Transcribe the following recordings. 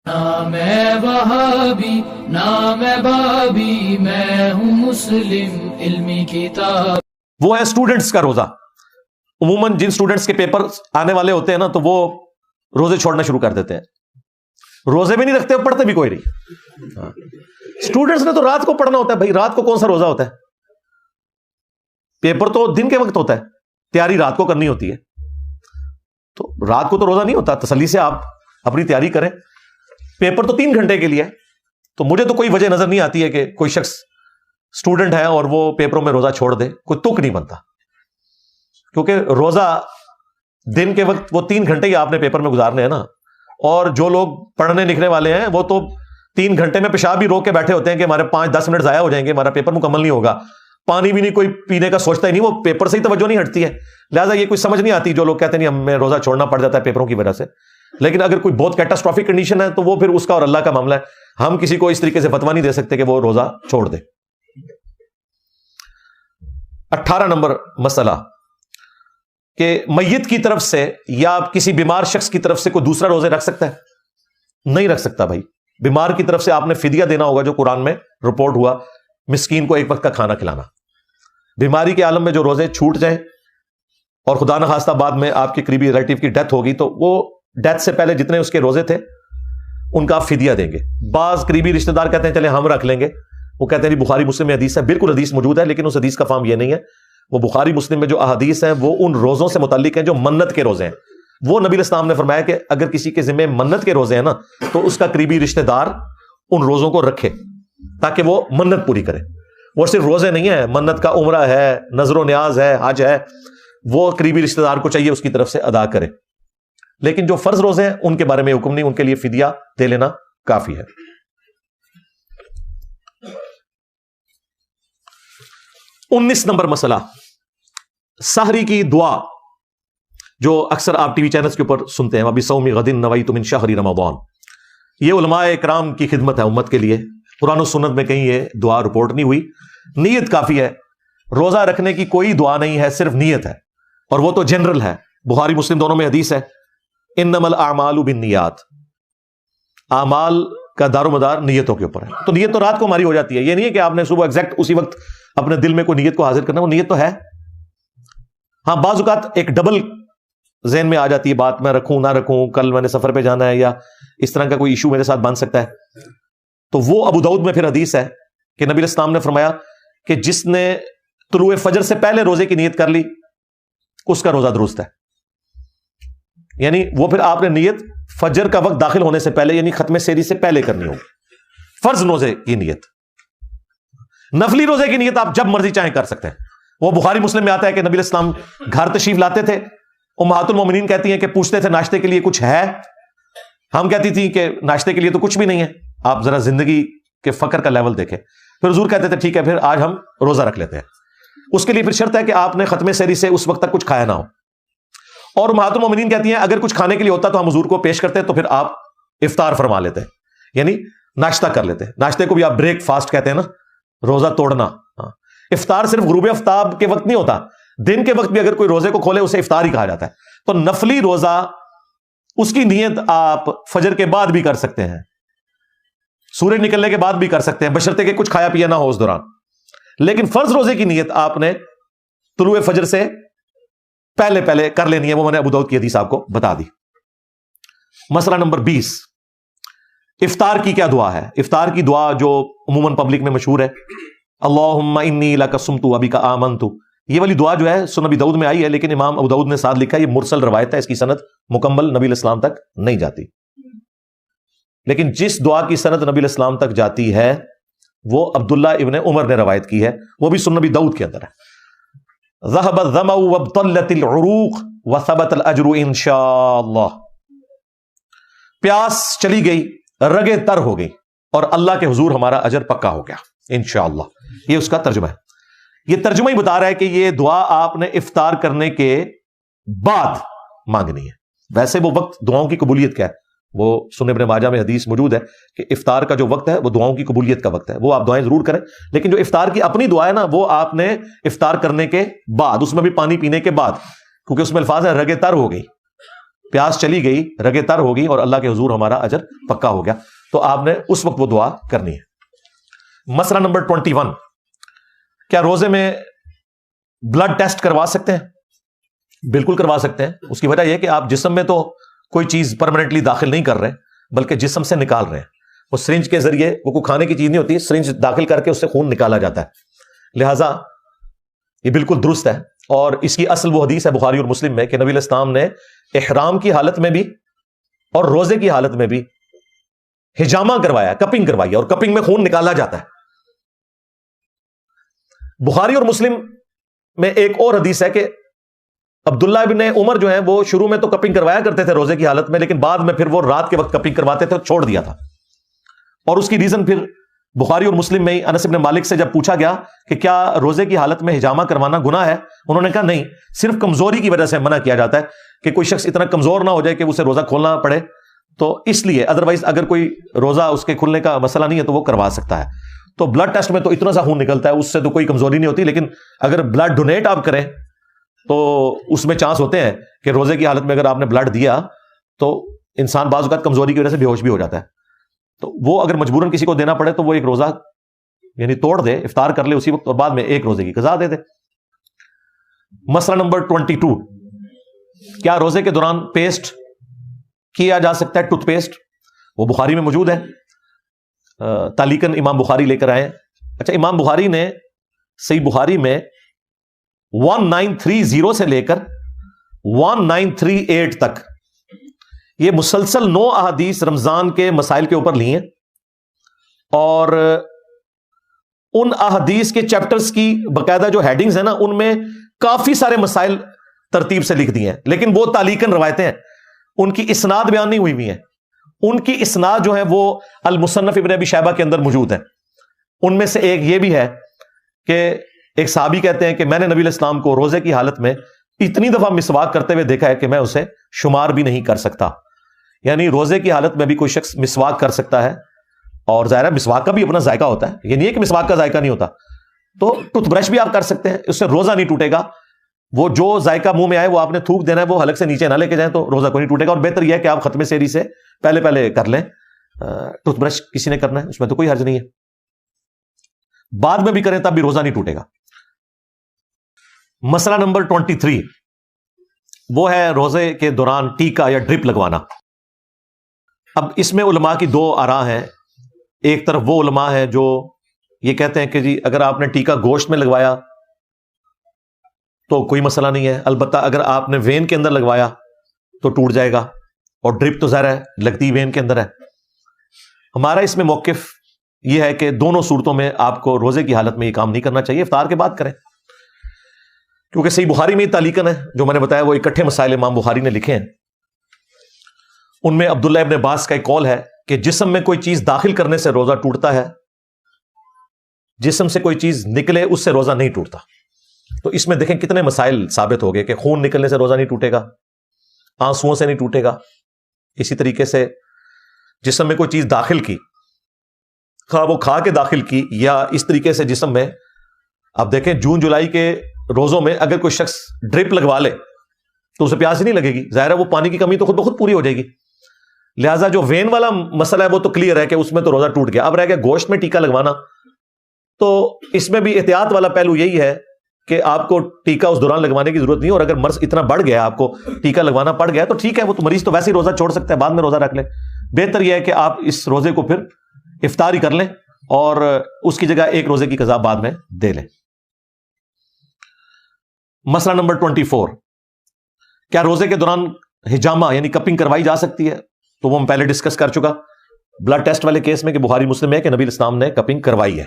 نہ میں وہابی نہ میں بابی، میں ہوں مسلم علمی کتاب۔ وہ ہے اسٹوڈنٹس کا روزہ۔ عموماً جن اسٹوڈنٹس کے پیپر آنے والے ہوتے ہیں نا، تو وہ روزے چھوڑنا شروع کر دیتے ہیں، روزے بھی نہیں رکھتے، پڑھتے بھی کوئی نہیں۔ اسٹوڈنٹس نے تو رات کو پڑھنا ہوتا ہے بھائی، رات کو کون سا روزہ ہوتا ہے؟ پیپر تو دن کے وقت ہوتا ہے، تیاری رات کو کرنی ہوتی ہے، تو رات کو تو روزہ نہیں ہوتا۔ تسلی سے آپ اپنی تیاری کریں، پیپر تو 3 گھنٹے کے لیے ہے۔ تو مجھے تو کوئی وجہ نظر نہیں آتی ہے کہ کوئی شخص اسٹوڈنٹ ہے اور وہ پیپروں میں روزہ چھوڑ دے، کوئی تک نہیں بنتا، کیونکہ روزہ دن کے وقت وہ 3 گھنٹے ہی آپ نے پیپر میں گزارنے ہیں نا۔ اور جو لوگ پڑھنے لکھنے والے ہیں وہ تو 3 گھنٹے میں پیشاب بھی روک کے بیٹھے ہوتے ہیں کہ ہمارے 5-10 منٹ ضائع ہو جائیں گے، ہمارا پیپر مکمل نہیں ہوگا، پانی بھی نہیں کوئی پینے کا سوچتا ہی نہیں، وہ پیپر سے ہی توجہ نہیں ہٹتی ہے۔ لہٰذا یہ کوئی سمجھ نہیں آتی جو لوگ کہتے ہیں ہمیں روزہ چھوڑنا پڑ جاتا ہے پیپروں کی وجہ سے۔ لیکن اگر کوئی بہت کیٹاسٹرافک کنڈیشن ہے تو وہ پھر اس کا اور اللہ کا معاملہ ہے، ہم کسی کو اس طریقے سے فتویٰ نہیں دے سکتے کہ وہ روزہ چھوڑ دے۔ 18 نمبر مسئلہ کہ میت کی طرف سے یا کسی بیمار شخص کی طرف سے کوئی دوسرا روزے رکھ سکتا ہے؟ نہیں رکھ سکتا بھائی۔ بیمار کی طرف سے آپ نے فدیہ دینا ہوگا، جو قرآن میں رپورٹ ہوا، مسکین کو 1 وقت کا کھانا کھلانا۔ بیماری کے عالم میں جو روزے چھوٹ جائیں اور خدا نخواستہ بعد میں آپ کے قریبی ریلیٹیو کی ڈیتھ ہوگی، تو وہ ڈیتھ سے پہلے جتنے اس کے روزے تھے ان کا آپ فدیہ دیں گے۔ بعض قریبی رشتہ دار کہتے ہیں چلے ہم رکھ لیں گے، وہ کہتے ہیں بخاری مسلم میں حدیث ہے، بالکل حدیث موجود ہے، لیکن اس حدیث کا فہم یہ نہیں ہے۔ وہ بخاری مسلم میں جو احادیث ہیں وہ ان روزوں سے متعلق ہیں جو منت کے روزے ہیں۔ وہ نبی علیہ السلام نے فرمایا کہ اگر کسی کے ذمہ منت کے روزے ہیں نا، تو اس کا قریبی رشتہ دار ان روزوں کو رکھے تاکہ وہ منت پوری کرے۔ وہ صرف روزے نہیں ہیں، منت کا عمرہ ہے، نظر و نیاز ہے، حج ہے، وہ قریبی رشتہ دار کو چاہیے اس کی طرف سے ادا کرے۔ لیکن جو فرض روزے ہیں ان کے بارے میں حکم نہیں، ان کے لیے فدیہ دے لینا کافی ہے۔ 19 نمبر مسئلہ، سحری کی دعا، جو اکثر آپ ٹی وی چینلز کے اوپر سنتے ہیں، وَبِصَوْمِ غَدٍ نَوَيْتُ مِنْ شَهْرِ رَمَضَانَ۔ یہ علماء اکرام کی خدمت ہے امت کے لیے۔ قرآن و سنت میں کہیں یہ دعا رپورٹ نہیں ہوئی، نیت کافی ہے۔ روزہ رکھنے کی کوئی دعا نہیں ہے، صرف نیت ہے، اور وہ تو جنرل ہے۔ بخاری مسلم دونوں میں حدیث ہے، انما الاعمال بالنیات، اعمال کا دار و مدار نیتوں کے اوپر ہے۔ تو نیت تو رات کو ہماری ہو جاتی ہے، یہ نہیں ہے کہ آپ نے صبح ایگزیکٹ اسی وقت اپنے دل میں کوئی نیت کو حاضر کرنا، وہ نیت تو ہے۔ ہاں بعض اوقات ایک ڈبل ذہن میں آ جاتی ہے بات، میں رکھوں نہ رکھوں، کل میں نے سفر پہ جانا ہے، یا اس طرح کا کوئی ایشو میرے ساتھ بن سکتا ہے۔ تو وہ ابو داؤد میں پھر حدیث ہے کہ نبی علیہ السلام نے فرمایا کہ جس نے طلوع فجر سے پہلے روزے کی نیت کر لی اس کا روزہ درست ہے۔ یعنی وہ پھر آپ نے نیت فجر کا وقت داخل ہونے سے پہلے، یعنی ختم سحری سے پہلے کرنی ہوگی۔ فرض روزے کی نیت، نفلی روزے کی نیت آپ جب مرضی چاہیں کر سکتے ہیں۔ وہ بخاری مسلم میں آتا ہے کہ نبی علیہ السلام گھر تشریف لاتے تھے، امہات المومنین کہتی ہیں کہ پوچھتے تھے ناشتے کے لیے کچھ ہے؟ ہم کہتی تھی کہ ناشتے کے لیے تو کچھ بھی نہیں ہے، آپ ذرا زندگی کے فقر کا لیول دیکھیں۔ پھر حضور کہتے تھے ٹھیک ہے، پھر آج ہم روزہ رکھ لیتے ہیں۔ اس کے لیے پھر شرط ہے کہ آپ نے ختم سحری سے اس وقت تک کچھ کھایا نہ ہو۔ اور امہات المومنین کہتی ہیں اگر کچھ کھانے کے لیے ہوتا تو ہم حضور کو پیش کرتے، تو پھر آپ افطار فرما لیتے، یعنی ناشتہ کر لیتے۔ ناشتے کو بھی آپ بریک فاسٹ کہتے ہیں نا، روزہ توڑنا۔ افطار صرف غروب آفتاب کے وقت نہیں ہوتا، دن کے وقت بھی اگر کوئی روزے کو کھولے اسے افطار ہی کہا جاتا ہے۔ تو نفلی روزہ اس کی نیت آپ فجر کے بعد بھی کر سکتے ہیں، سورج نکلنے کے بعد بھی کر سکتے ہیں، بشرطے کہ کچھ کھایا پیا نہ ہو اس دوران۔ لیکن فرض روزے کی نیت آپ نے طلوع فجر سے پہلے کر لینی ہے، وہ میں نے ابو داؤد کی حدیث آپ کو بتا دی۔ مسئلہ نمبر 20، افطار کی کیا دعا ہے؟ افطار کی دعا جو عموماً پبلک میں مشہور ہے، اللہم انی لک صمت وبک آمنت، یہ والی دعا جو ہے سنن ابی داؤد میں آئی ہے، لیکن امام ابو داؤد نے ساتھ لکھا ہے یہ مرسل روایت ہے، اس کی سند مکمل نبی علیہ السلام تک نہیں جاتی۔ لیکن جس دعا کی سند نبی علیہ السلام تک جاتی ہے وہ عبداللہ ابن عمر نے روایت کی ہے، وہ بھی سنن ابی داؤد کے اندر ہے۔ ذهب الظمأ وابطلت العروق وثبت الاجر انشاءاللہ، پیاس چلی گئی، رگیں تر ہو گئی، اور اللہ کے حضور ہمارا اجر پکا ہو گیا انشاءاللہ۔ یہ اس کا ترجمہ ہے۔ یہ ترجمہ ہی بتا رہا ہے کہ یہ دعا آپ نے افطار کرنے کے بعد مانگنی ہے۔ ویسے وہ وقت دعاؤں کی قبولیت کا ہے، وہ سنن ابن ماجہ میں حدیث موجود ہے کہ افطار کا جو وقت ہے وہ دعاؤں کی قبولیت کا وقت ہے، وہ آپ دعائیں ضرور کریں۔ لیکن جو افطار کی اپنی دعا ہے نا، وہ آپ نے افطار کرنے کے بعد، اس میں بھی پانی پینے کے بعد، کیونکہ اس میں الفاظ ہے رگیں تر ہو گئی، پیاس چلی گئی، رگے تر ہوگی اور اللہ کے حضور ہمارا اجر پکا ہو گیا. تو آپ نے اس وقت وہ دعا کرنی ہے. مسئلہ نمبر 21، کیا روزے میں بلڈ ٹیسٹ کروا سکتے ہیں؟ بالکل کروا سکتے ہیں. اس کی وجہ یہ کہ آپ جسم میں تو کوئی چیز پرماننٹلی داخل نہیں کر رہے بلکہ جسم سے نکال رہے ہیں. وہ سرنج کے ذریعے، وہ کوئی کھانے کی چیز نہیں ہوتی، سرنج داخل کر کے اس سے خون نکالا جاتا ہے. لہذا یہ بالکل درست ہے. اور اس کی اصل وہ حدیث ہے بخاری اور مسلم میں کہ نبی علیہ السلام نے احرام کی حالت میں بھی اور روزے کی حالت میں بھی ہجامہ کروایا، کپنگ کروائی، اور کپنگ میں خون نکالا جاتا ہے. بخاری اور مسلم میں ایک اور حدیث ہے کہ عبداللہ ابن عمر جو ہیں وہ شروع میں تو کپنگ کروایا کرتے تھے روزے کی حالت میں، لیکن بعد میں پھر وہ رات کے وقت کپنگ کرواتے تھے، چھوڑ دیا تھا. اور اس کی ریزن پھر بخاری اور مسلم میں انس بن مالک سے جب پوچھا گیا کہ کیا روزے کی حالت میں ہجامہ کروانا گناہ ہے، انہوں نے کہا نہیں، صرف کمزوری کی وجہ سے منع کیا جاتا ہے کہ کوئی شخص اتنا کمزور نہ ہو جائے کہ اسے روزہ کھولنا پڑے، تو اس لیے ادروائز اگر کوئی روزہ اس کے کھلنے کا مسئلہ نہیں ہے تو وہ کروا سکتا ہے. تو بلڈ ٹیسٹ میں تو اتنا سا خون نکلتا ہے، اس سے تو کوئی کمزوری نہیں ہوتی، لیکن اگر بلڈ ڈونیٹ آپ کریں تو اس میں چانس ہوتے ہیں کہ روزے کی حالت میں اگر آپ نے بلڈ دیا تو انسان بعض اوقات کمزوری کی وجہ سے بے ہوش بھی ہو جاتا ہے. تو وہ اگر مجبوراً کسی کو دینا پڑے تو وہ ایک روزہ یعنی توڑ دے، افطار کر لے اسی وقت اور بعد میں ایک روزے کی قضا دے دے. مسئلہ نمبر 22، کیا روزے کے دوران پیسٹ کیا جا سکتا ہے؟ ٹوتھ پیسٹ وہ بخاری میں موجود ہے، تعلیقاً امام بخاری لے کر آئے. اچھا، امام بخاری نے صحیح بخاری میں 1930 سے لے کر 1938 تک یہ مسلسل 9 احادیث رمضان کے مسائل کے اوپر لی ہیں، اور ان احادیث کے چیپٹرز کی باقاعدہ جو ہیڈنگز ہیں نا، ان میں کافی سارے مسائل ترتیب سے لکھ دیے ہیں، لیکن وہ تعلیقاً روایتیں ہیں، ان کی اسناد بیان نہیں ہوئی ہیں. ان کی اسناد جو ہے وہ المصنف ابن ابی شیبہ کے اندر موجود ہے. ان میں سے ایک یہ بھی ہے کہ ایک صحابی کہتے ہیں کہ میں نے نبی علیہ السلام کو روزے کی حالت میں اتنی دفعہ مسواک کرتے ہوئے دیکھا ہے کہ میں اسے شمار بھی نہیں کر سکتا. یعنی روزے کی حالت میں بھی کوئی شخص مسواک کر سکتا ہے، اور ظاہر ہے مسواک کا بھی اپنا ذائقہ ہوتا ہے، یہ نہیں ہے کہ مسواک کا ذائقہ نہیں ہوتا. تو ٹوتھ برش بھی آپ کر سکتے ہیں، اس سے روزہ نہیں ٹوٹے گا. وہ جو ذائقہ منہ میں آئے وہ آپ نے تھوک دینا ہے، وہ حلق سے نیچے نہ لے کے جائیں تو روزہ کو نہیں ٹوٹے گا. اور بہتر یہ ہے کہ آپ ختم سحری سے پہلے کر لیں. ٹوتھ برش کسی نے کرنا ہے اس میں تو کوئی حرج نہیں ہے، بعد میں بھی کریں تب بھی روزہ نہیں ٹوٹے گا. مسئلہ نمبر 23، وہ ہے روزے کے دوران ٹیکا یا ڈرپ لگوانا. اب اس میں علماء کی 2 آراء ہیں. ایک طرف وہ علماء ہیں جو یہ کہتے ہیں کہ جی اگر آپ نے ٹیکا گوشت میں لگوایا تو کوئی مسئلہ نہیں ہے، البتہ اگر آپ نے وین کے اندر لگوایا تو ٹوٹ جائے گا، اور ڈرپ تو ظاہر ہے لگتی وین کے اندر ہے. ہمارا اس میں موقف یہ ہے کہ دونوں صورتوں میں آپ کو روزے کی حالت میں یہ کام نہیں کرنا چاہیے، افطار کے بعد کریں. کیونکہ صحیح بخاری میں تعلیقاً ہے جو میں نے بتایا، وہ اکٹھے مسائل امام بخاری نے لکھے ہیں. ان میں عبداللہ ابن عباس کا ایک قول ہے کہ جسم میں کوئی چیز داخل کرنے سے روزہ ٹوٹتا ہے، جسم سے کوئی چیز نکلے اس سے روزہ نہیں ٹوٹتا. تو اس میں دیکھیں کتنے مسائل ثابت ہو گئے کہ خون نکلنے سے روزہ نہیں ٹوٹے گا، آنسوؤں سے نہیں ٹوٹے گا. اسی طریقے سے جسم میں کوئی چیز داخل کی، خواہ وہ کھا کے داخل کی یا اس طریقے سے جسم میں، اب دیکھیں جون جولائی کے روزوں میں اگر کوئی شخص ڈرپ لگوا لے تو اسے پیاس ہی نہیں لگے گی، ظاہر ہے وہ پانی کی کمی تو خود بخود پوری ہو جائے گی. لہٰذا جو وین والا مسئلہ ہے وہ تو کلیئر ہے کہ اس میں تو روزہ ٹوٹ گیا. اب رہ گیا گوشت میں ٹیکا لگوانا، تو اس میں بھی احتیاط والا پہلو یہی ہے کہ آپ کو ٹیکا اس دوران لگوانے کی ضرورت نہیں، اور اگر مرض اتنا بڑھ گیا آپ کو ٹیکا لگوانا پڑ گیا تو ٹھیک ہے، وہ تو مریض تو ویسے ہی روزہ چھوڑ سکتا ہے، بعد میں روزہ رکھ لے. بہتر یہ ہے کہ آپ اس روزے کو پھر افطار ہی کر لیں اور اس کی جگہ ایک روزے کی قضا بعد میں دے لیں. مسئلہ نمبر 24، کیا روزے کے دوران ہجامہ یعنی کپنگ کروائی جا سکتی ہے؟ تو وہ میں پہلے ڈسکس کر چکا بلڈ ٹیسٹ والے کیس میں کہ بخاری مسلم ہے کہ نبی علیہ السلام نے کپنگ کروائی ہے.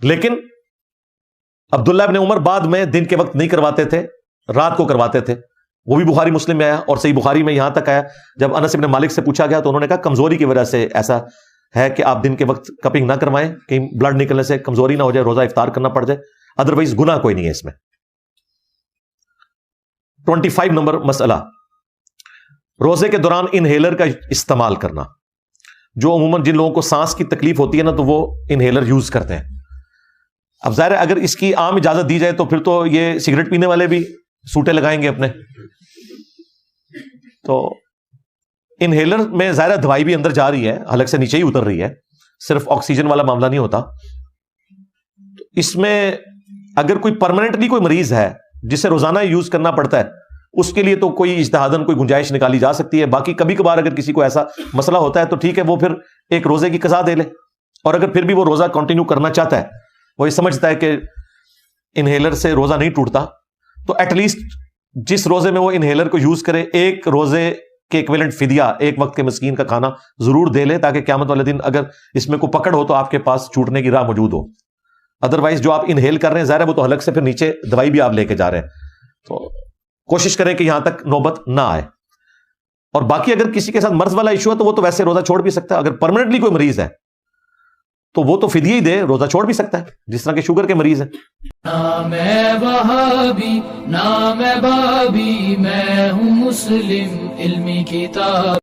لیکن عبداللہ ابن عمر بعد میں دن کے وقت نہیں کرواتے تھے، رات کو کرواتے تھے. وہ بھی بخاری مسلم میں آیا، اور صحیح بخاری میں یہاں تک آیا جب انس ابن مالک سے پوچھا گیا تو انہوں نے کہا کمزوری کی وجہ سے ایسا ہے کہ آپ دن کے وقت کپنگ نہ کروائیں، کہیں بلڈ نکلنے سے کمزوری نہ ہو جائے، روزہ افطار کرنا پڑ جائے، ادروائز گناہ کوئی نہیں ہے اس میں. 25 نمبر مسئلہ، روزے کے دوران انہیلر کا استعمال کرنا. جو عموماً جن لوگوں کو سانس کی تکلیف ہوتی ہے نا تو وہ انہیلر یوز کرتے ہیں. اب ظاہر ہے اگر اس کی عام اجازت دی جائے تو پھر تو یہ سگریٹ پینے والے بھی سوٹے لگائیں گے اپنے. تو انہیلر میں ظاہر دوائی بھی اندر جا رہی ہے، حلق سے نیچے ہی اتر رہی ہے، صرف آکسیجن والا معاملہ نہیں ہوتا. اس میں اگر کوئی پرماننٹلی کوئی مریض ہے جسے روزانہ یوز کرنا پڑتا ہے، اس کے لیے تو کوئی اجتہاداً کوئی گنجائش نکالی جا سکتی ہے. باقی کبھی کبھار اگر کسی کو ایسا مسئلہ ہوتا ہے تو ٹھیک ہے، وہ پھر ایک روزے کی قضا دے لے. اور اگر پھر بھی وہ روزہ کنٹینیو کرنا چاہتا ہے، وہ یہ سمجھتا ہے کہ انہیلر سے روزہ نہیں ٹوٹتا، تو ایٹ لیسٹ جس روزے میں وہ انہیلر کو یوز کرے، ایک روزے کے ایکویلنٹ فدیہ، ایک وقت کے مسکین کا کھانا ضرور دے لے، تاکہ قیامت والے دن اگر اس میں کوئی پکڑ ہو تو آپ کے پاس چھوٹنے کی راہ موجود ہو. ادروائز جو آپ انہیل کر رہے ہیں ظاہر ہے وہ تو حلق سے پھر نیچے دوائی بھی آپ لے کے جا رہے ہیں، تو کوشش کریں کہ یہاں تک نوبت نہ آئے. اور باقی اگر کسی کے ساتھ مرض والا ایشو ہے تو وہ تو ویسے روزہ چھوڑ بھی سکتا ہے. اگر پرماننٹلی کوئی مریض ہے تو وہ تو فدیہ ہی دے، روزہ چھوڑ بھی سکتا ہے، جس طرح کہ شوگر کے مریض ہیں. نام ہے وہابی نام ہے بابی، میں ہوں مسلم علمی کتاب.